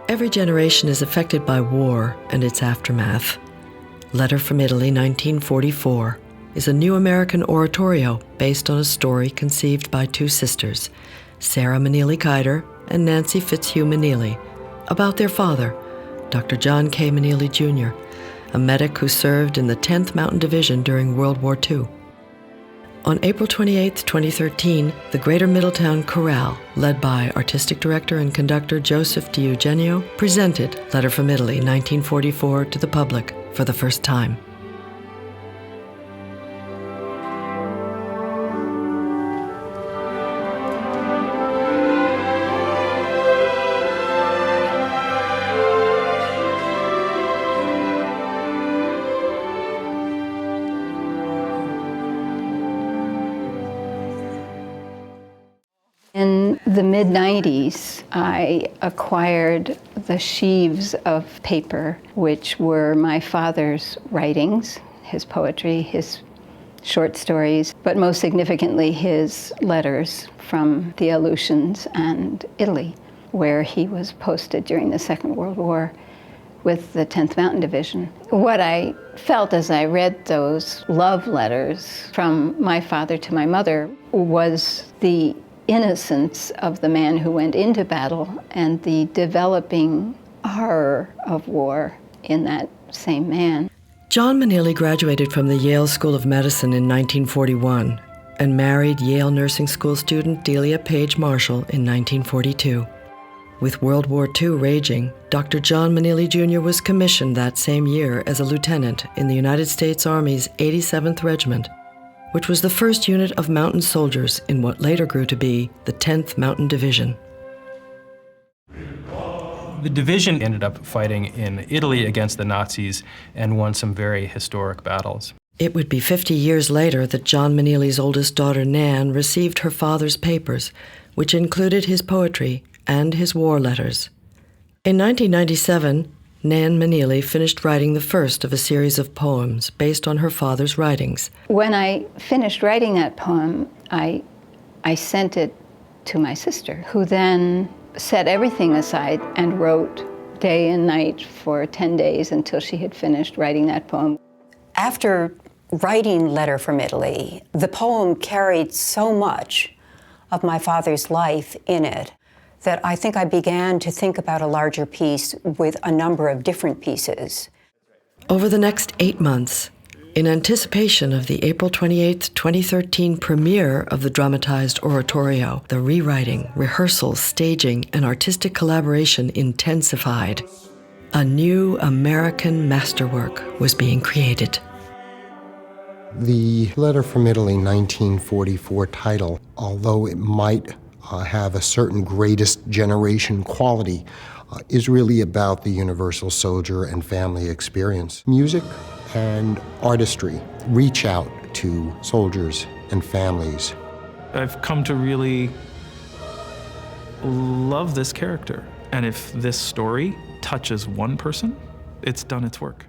Every generation is affected by war and its aftermath. Letter from Italy, 1944, is a new American oratorio based on a story conceived by two sisters, Sarah Manili Keider and Nancy Fitzhugh Manili, about their father, Dr. John K. Manili, Jr., a medic who served in the 10th Mountain Division during World War II. On April 28, 2013, the Greater Middletown Chorale, led by artistic director and conductor Joseph DiEugenio, presented Letter from Italy, 1944, to the public for the first time. In the mid-90s, I acquired the sheaves of paper, which were my father's writings, his poetry, his short stories, but most significantly his letters from the Aleutians and Italy, where he was posted during the Second World War with the 10th Mountain Division. What I felt as I read those love letters from my father to my mother was the innocence of the man who went into battle and the developing horror of war in that same man. John Manili graduated from the Yale School of Medicine in 1941 and married Yale Nursing School student Delia Page Marshall in 1942. With World War II raging, Dr. John Manili Jr. was commissioned that same year as a lieutenant in the United States Army's 87th Regiment, which was the first unit of mountain soldiers in what later grew to be the 10th Mountain Division. The division ended up fighting in Italy against the Nazis and won some very historic battles. It would be 50 years later that John Manili's oldest daughter, Nan, received her father's papers, which included his poetry and his war letters. In 1997, Nan Manili finished writing the first of a series of poems based on her father's writings. When I finished writing that poem, I sent it to my sister, who then set everything aside and wrote day and night for 10 days until she had finished writing that poem. After writing Letter from Italy, the poem carried so much of my father's life in it that I think I began to think about a larger piece with a number of different pieces. Over the next 8 months, in anticipation of the April 28, 2013 premiere of the dramatized oratorio, the rewriting, rehearsals, staging, and artistic collaboration intensified. A new American masterwork was being created. The Letter from Italy 1944 title, although it might have a certain greatest generation quality, is really about the universal soldier and family experience. Music and artistry reach out to soldiers and families. I've come to really love this character, and if this story touches one person, it's done its work.